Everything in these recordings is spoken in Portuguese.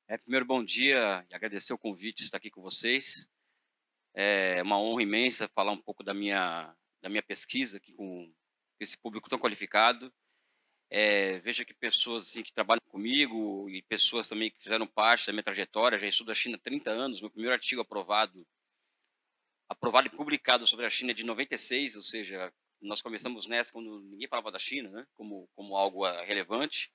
Primeiro, bom dia e agradecer o convite de estar aqui com vocês. É uma honra imensa falar um pouco da minha pesquisa aqui com esse público tão qualificado. Veja que pessoas assim, que trabalham comigo e pessoas também que fizeram parte da minha trajetória, já estudo a China há 30 anos, meu primeiro artigo aprovado e publicado sobre a China é de 96, ou seja, nós começamos nessa quando ninguém falava da China, né, como algo relevante.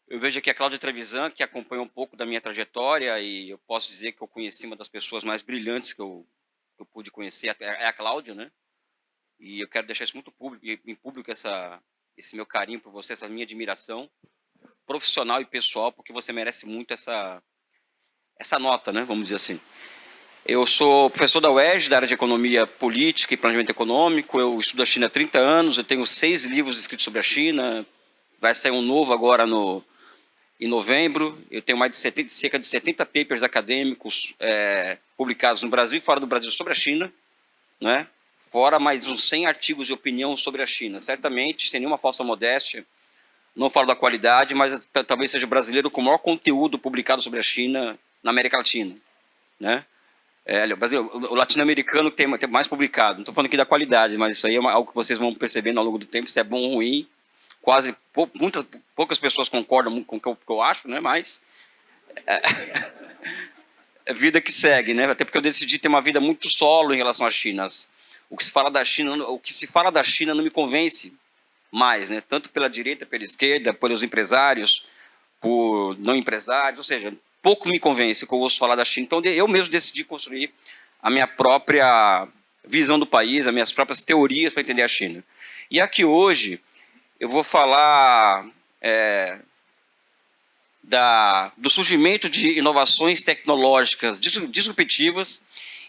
Eu vejo aqui a Cláudia Trevisan, que acompanha um pouco da minha trajetória, e eu posso dizer que eu conheci uma das pessoas mais brilhantes que eu pude conhecer, é a Cláudia, né? E eu quero deixar isso muito público, em público esse meu carinho por você, essa minha admiração profissional e pessoal, porque você merece muito essa nota, né? Vamos dizer assim. Eu sou professor da UERJ, da área de Economia Política e Planejamento Econômico. Eu estudo a China há 30 anos, eu tenho 6 livros escritos sobre a China. Vai sair um novo agora em novembro. Eu tenho cerca de 70 papers acadêmicos publicados no Brasil e fora do Brasil sobre a China, né? Fora mais uns 100 artigos de opinião sobre a China. Certamente, sem nenhuma falsa modéstia, não falo da qualidade, mas talvez seja o brasileiro com o maior conteúdo publicado sobre a China na América Latina, né? O latino-americano que tem mais publicado. Não estou falando aqui da qualidade, mas isso aí é algo que vocês vão percebendo ao longo do tempo, se é bom ou ruim. Poucas pessoas concordam com o que eu acho, né? Mas é vida que segue, né? Até porque eu decidi ter uma vida muito solo em relação à China. O que se fala da China não me convence mais, né? Tanto pela direita, pela esquerda, pelos empresários, por não empresários, ou seja, pouco me convence que eu ouço falar da China. Então eu mesmo decidi construir a minha própria visão do país, as minhas próprias teorias para entender a China. E aqui hoje eu vou falar do surgimento de inovações tecnológicas disruptivas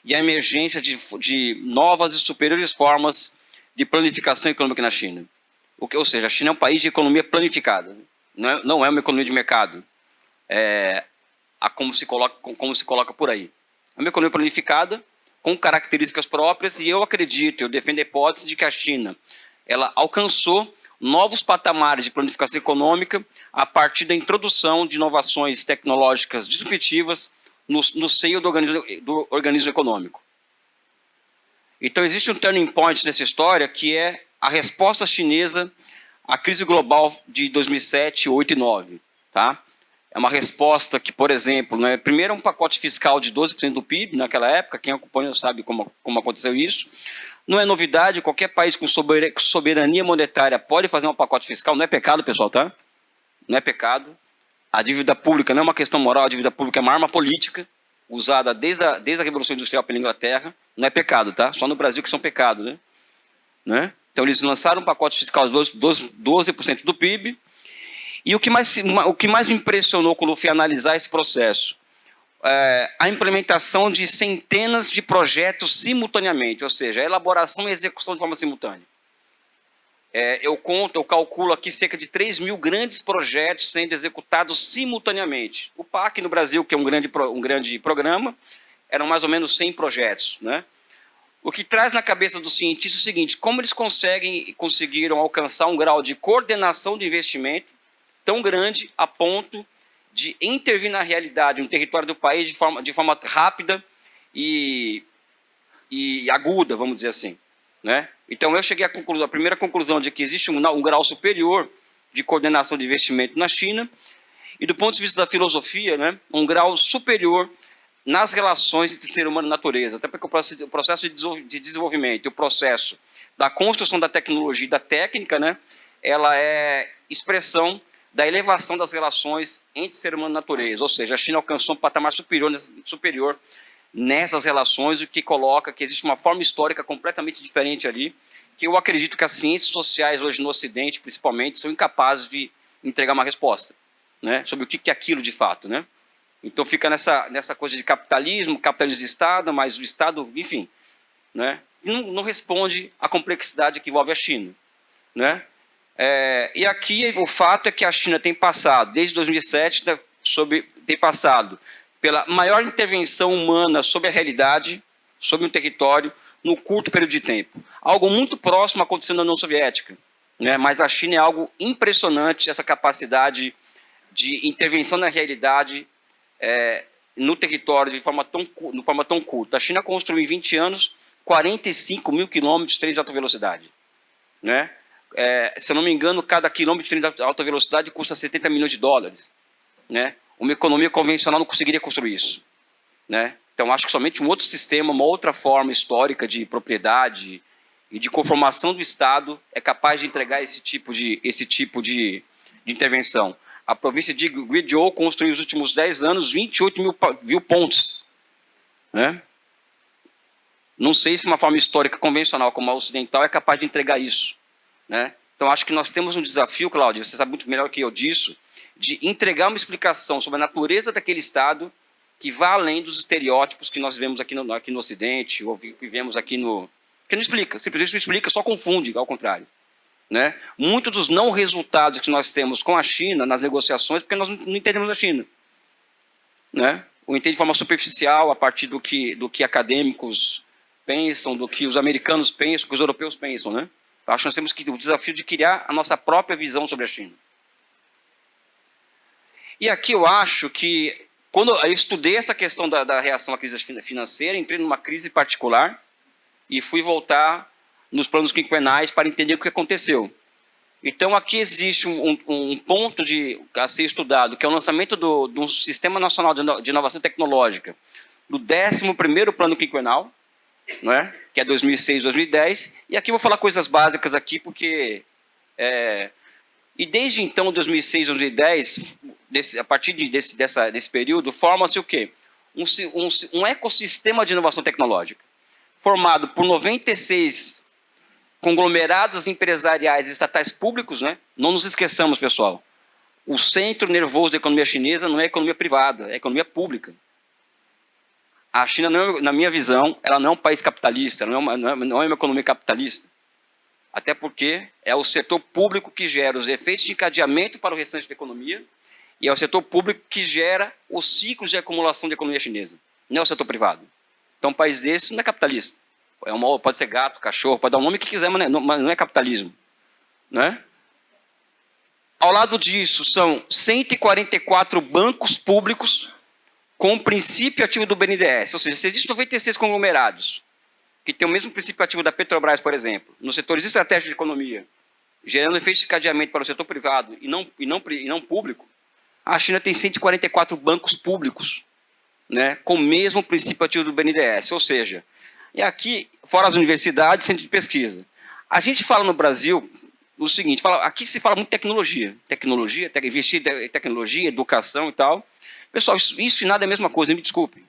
e a emergência de novas e superiores formas de planificação econômica na China. Ou seja, a China é um país de economia planificada, não é uma economia de mercado, como se coloca por aí. É uma economia planificada, com características próprias, e eu defendo a hipótese de que a China ela alcançou novos patamares de planificação econômica a partir da introdução de inovações tecnológicas disruptivas no seio do organismo econômico. Então, existe um turning point nessa história, que é a resposta chinesa à crise global de 2007, 2008 e 2009. Tá? É uma resposta que, por exemplo, né, primeiro um pacote fiscal de 12% do PIB naquela época, quem acompanha sabe como aconteceu isso. Não é novidade, qualquer país com soberania monetária pode fazer um pacote fiscal, não é pecado, pessoal, tá? Não é pecado. A dívida pública não é uma questão moral, a dívida pública é uma arma política, usada desde a Revolução Industrial pela Inglaterra, não é pecado, tá? Só no Brasil que são pecado, né? Então eles lançaram um pacote fiscal de 12% do PIB, e o que mais me impressionou quando eu fui analisar esse processo, a implementação de centenas de projetos simultaneamente, ou seja, a elaboração e execução de forma simultânea. Eu calculo aqui cerca de 3 mil grandes projetos sendo executados simultaneamente. O PAC no Brasil, que é um grande programa, eram mais ou menos 100 projetos, né? O que traz na cabeça dos cientistas é o seguinte: como eles conseguiram alcançar um grau de coordenação de investimento tão grande a ponto de intervir na realidade, no território do país de forma rápida e aguda, vamos dizer assim, né? Então eu cheguei à primeira conclusão de que existe um grau superior de coordenação de investimento na China, e do ponto de vista da filosofia, né, um grau superior nas relações entre ser humano e natureza, até porque o processo de desenvolvimento e o processo da construção da tecnologia e da técnica, né, ela é expressão da elevação das relações entre ser humano e natureza, ou seja, a China alcançou um patamar superior nessas relações, o que coloca que existe uma forma histórica completamente diferente ali, que eu acredito que as ciências sociais hoje no Ocidente, principalmente, são incapazes de entregar uma resposta, né, sobre o que é aquilo de fato, né? Então fica nessa coisa de capitalismo de Estado, mas o Estado, enfim, né, não responde à complexidade que envolve a China, né? E aqui o fato é que a China tem passado, desde 2007, tem passado pela maior intervenção humana sobre a realidade, sobre um território, no curto período de tempo. Algo muito próximo acontecendo na União Soviética, né? Mas a China é algo impressionante, essa capacidade de intervenção na realidade no território de forma tão curta. A China construiu em 20 anos 45 mil quilômetros de trens de alta velocidade. Né? Se eu não me engano, cada quilômetro de trem de alta velocidade custa 70 milhões de dólares. Né? Uma economia convencional não conseguiria construir isso. Né? Então, acho que somente um outro sistema, uma outra forma histórica de propriedade e de conformação do Estado é capaz de entregar esse tipo de intervenção. A província de Guizhou construiu nos últimos 10 anos 28 mil pontes. Né? Não sei se uma forma histórica convencional como a ocidental é capaz de entregar isso. Né? Então, acho que nós temos um desafio, Cláudio, você sabe muito melhor que eu disso, de entregar uma explicação sobre a natureza daquele Estado que vá além dos estereótipos que nós vemos aqui no Ocidente, ou que vemos aqui no... que não explica, simplesmente não explica, só confunde, ao contrário. Né? Muitos dos não resultados que nós temos com a China nas negociações, porque nós não entendemos a China. Né? Ou entende de forma superficial, a partir do que acadêmicos pensam, do que os americanos pensam, do que os europeus pensam. Né? Eu acho que nós temos o desafio de criar a nossa própria visão sobre a China. E aqui eu acho que, quando eu estudei essa questão da reação à crise financeira, entrei numa crise particular e fui voltar nos planos quinquenais para entender o que aconteceu. Então, aqui existe um ponto a ser estudado, que é o lançamento de um Sistema Nacional de Inovação Tecnológica, do 11º Plano Quinquenal, né, que é 2006-2010, e aqui eu vou falar coisas básicas aqui, porque... E desde então, 2006, 2010, a partir desse período, forma-se o quê? Um ecossistema de inovação tecnológica, formado por 96 conglomerados empresariais e estatais públicos. Né? Não nos esqueçamos, pessoal, o centro nervoso da economia chinesa não é economia privada, é economia pública. A China, na minha visão, ela não é um país capitalista, não é uma economia capitalista. Até porque é o setor público que gera os efeitos de encadeamento para o restante da economia e é o setor público que gera os ciclos de acumulação da economia chinesa. Não é o setor privado. Então, um país desse não é capitalista. Pode ser gato, cachorro, pode dar o nome que quiser, mas não é capitalismo. Né? Ao lado disso, são 144 bancos públicos com o princípio ativo do BNDES. Ou seja, se existem 96 conglomerados que tem o mesmo princípio ativo da Petrobras, por exemplo, nos setores estratégicos de economia, gerando efeitos de cadeamento para o setor privado e não público, a China tem 144 bancos públicos, né, com o mesmo princípio ativo do BNDES. Ou seja, e aqui, fora as universidades, centro de pesquisa. A gente fala no Brasil o seguinte, aqui se fala muito tecnologia, investir em tecnologia, educação e tal. Pessoal, isso e nada é a mesma coisa, me desculpem.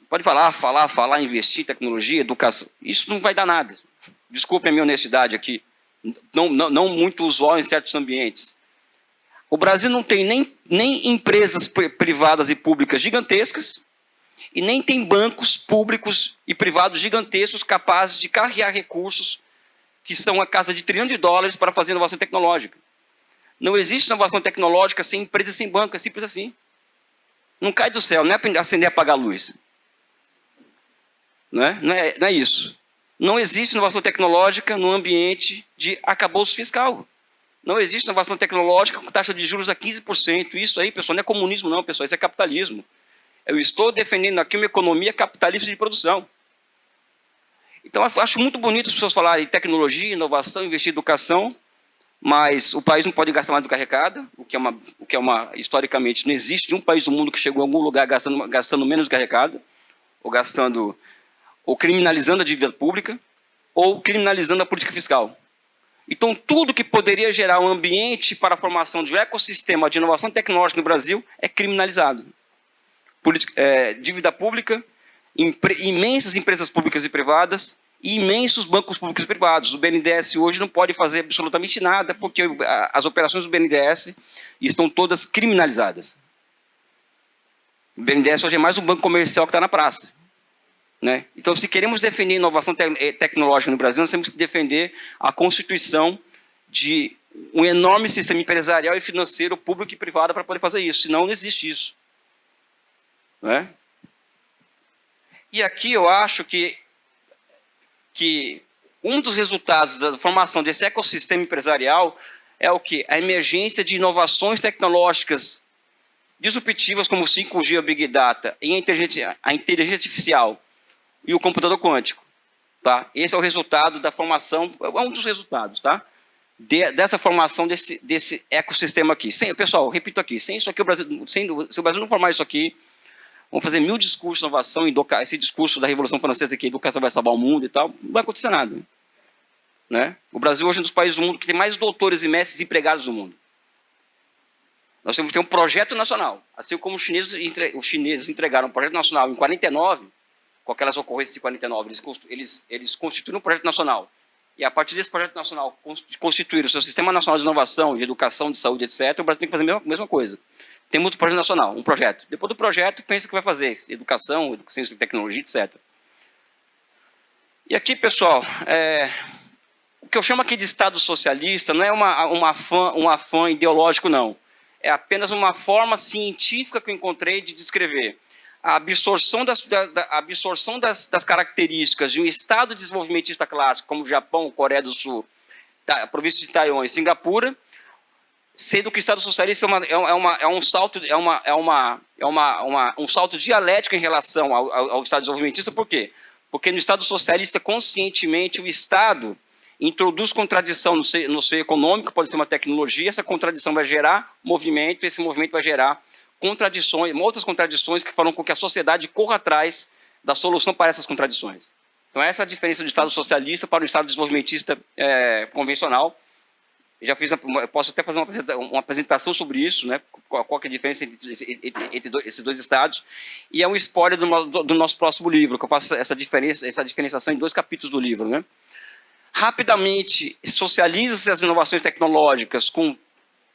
Pode falar, investir em tecnologia, educação. Isso não vai dar nada. Desculpe a minha honestidade aqui. Não muito usual em certos ambientes. O Brasil não tem nem empresas privadas e públicas gigantescas e nem tem bancos públicos e privados gigantescos capazes de carregar recursos que são a casa de $1 trilhão para fazer inovação tecnológica. Não existe inovação tecnológica sem empresa e sem banco. É simples assim. Não cai do céu. Não é acender e apagar a luz. Não é isso. Não existe inovação tecnológica no ambiente de arcabouço fiscal. Não existe inovação tecnológica com taxa de juros a 15%. Isso aí, pessoal, não é comunismo não, pessoal, isso é capitalismo. Eu estou defendendo aqui uma economia capitalista de produção. Então, eu acho muito bonito as pessoas falarem em tecnologia, inovação, investir em educação, mas o país não pode gastar mais do que arrecada, o que historicamente, não existe nenhum país do mundo que chegou a algum lugar gastando menos do que arrecada, ou criminalizando a dívida pública, ou criminalizando a política fiscal. Então, tudo que poderia gerar um ambiente para a formação de um ecossistema de inovação tecnológica no Brasil é criminalizado. Dívida pública, imensas empresas públicas e privadas e imensos bancos públicos e privados. O BNDES hoje não pode fazer absolutamente nada porque as operações do BNDES estão todas criminalizadas. O BNDES hoje é mais um banco comercial que está na praça. Né? Então, se queremos defender inovação tecnológica no Brasil, nós temos que defender a constituição de um enorme sistema empresarial e financeiro, público e privado, para poder fazer isso. Senão, não existe isso. Né? E aqui eu acho que um dos resultados da formação desse ecossistema empresarial é o quê? A emergência de inovações tecnológicas disruptivas como o 5G, o Big Data, e a inteligência artificial e o computador quântico. Tá? Esse é o resultado da formação, é um dos resultados, tá? Dessa formação desse ecossistema aqui. Pessoal, repito aqui, sem isso aqui, se o Brasil não formar isso aqui, vamos fazer 1000 discursos de inovação, esse discurso da Revolução Francesa que a educação vai salvar o mundo e tal, não vai acontecer nada. Né? O Brasil hoje é um dos países do mundo que tem mais doutores e mestres empregados do mundo. Nós temos que ter um projeto nacional. Assim como os chineses entregaram um projeto nacional em 49, com aquelas ocorrências de 49, eles constituíram um projeto nacional. E a partir desse projeto nacional, constituir o seu Sistema Nacional de Inovação, de Educação, de Saúde, etc., o Brasil tem que fazer a mesma coisa. Temos um projeto nacional, um projeto. Depois do projeto, pensa o que vai fazer. Educação, ciência e tecnologia, etc. E aqui, pessoal, o que eu chamo aqui de Estado socialista não é um afã ideológico, não. É apenas uma forma científica que eu encontrei de descrever a absorção das características de um Estado desenvolvimentista clássico, como o Japão, Coreia do Sul, a província de Taiwan e Singapura, sendo que o Estado socialista é um salto dialético em relação ao Estado desenvolvimentista. Por quê? Porque no Estado socialista, conscientemente, o Estado introduz contradição no seio econômico, pode ser uma tecnologia, essa contradição vai gerar movimento, esse movimento vai gerar contradições, outras contradições que farão com que a sociedade corra atrás da solução para essas contradições. Então essa é a diferença do Estado socialista para o Estado desenvolvimentista convencional. Posso até fazer uma apresentação sobre isso, né? Qual que é a diferença entre esses dois estados. E é um spoiler do nosso próximo livro, que eu faço essa diferenciação em 2 capítulos do livro, né? Rapidamente socializa-se as inovações tecnológicas com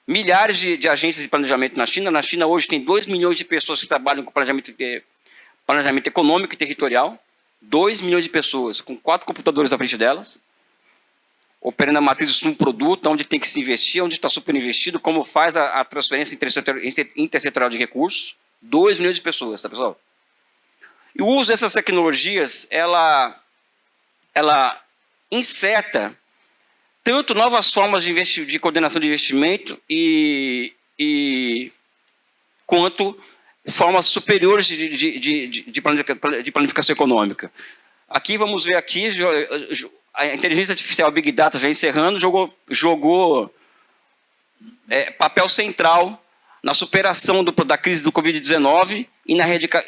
milhares de agências de planejamento na China. Na China hoje tem 2 milhões de pessoas que trabalham com planejamento econômico e territorial. 2 milhões de pessoas com 4 computadores na frente delas, operando a matriz de um produto, onde tem que se investir, onde está superinvestido, como faz a transferência intersetorial de recursos. 2 milhões de pessoas, tá, pessoal? E o uso dessas tecnologias, ela inserta tanto novas formas de coordenação de investimento quanto formas superiores de planificação econômica. Aqui vamos ver aqui a inteligência artificial Big Data, já encerrando, jogou papel central na superação da crise do Covid-19 e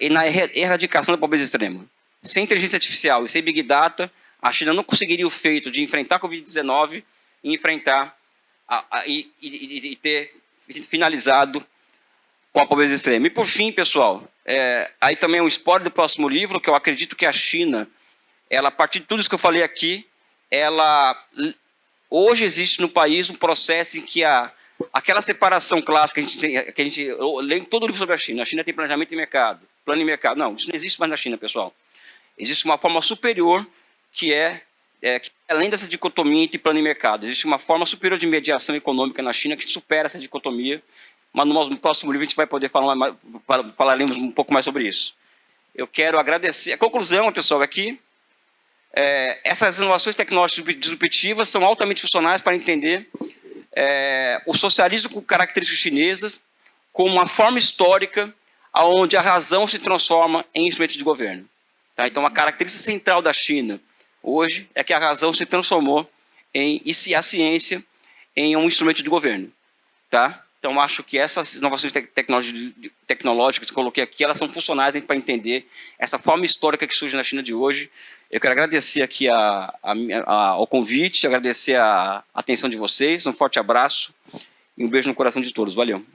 na erradicação da pobreza extrema. Sem inteligência artificial e sem Big Data, a China não conseguiria o feito de enfrentar a Covid-19 e enfrentar e ter finalizado com a pobreza extrema. E por fim, pessoal, aí também é um spoiler do próximo livro, que eu acredito que a China, a partir de tudo isso que eu falei aqui, hoje existe no país um processo em que aquela separação clássica que a gente lê em todo o livro sobre a China tem planejamento e mercado, plano e mercado. Não, isso não existe mais na China, pessoal. Existe uma forma superior que além dessa dicotomia entre plano e mercado, existe uma forma superior de mediação econômica na China que supera essa dicotomia, mas no próximo livro a gente vai poder falaremos um pouco mais sobre isso. Eu quero agradecer. A conclusão, pessoal, é que essas inovações tecnológicas disruptivas são altamente funcionais para entender o socialismo com características chinesas como uma forma histórica onde a razão se transforma em instrumento de governo. Tá? Então, a característica central da China hoje é que a razão se transformou e a ciência em um instrumento de governo. Tá? Então, acho que essas inovações tecnológicas que eu coloquei aqui, elas são funcionais para entender essa forma histórica que surge na China de hoje. Eu quero agradecer aqui ao convite, agradecer a atenção de vocês, um forte abraço e um beijo no coração de todos. Valeu.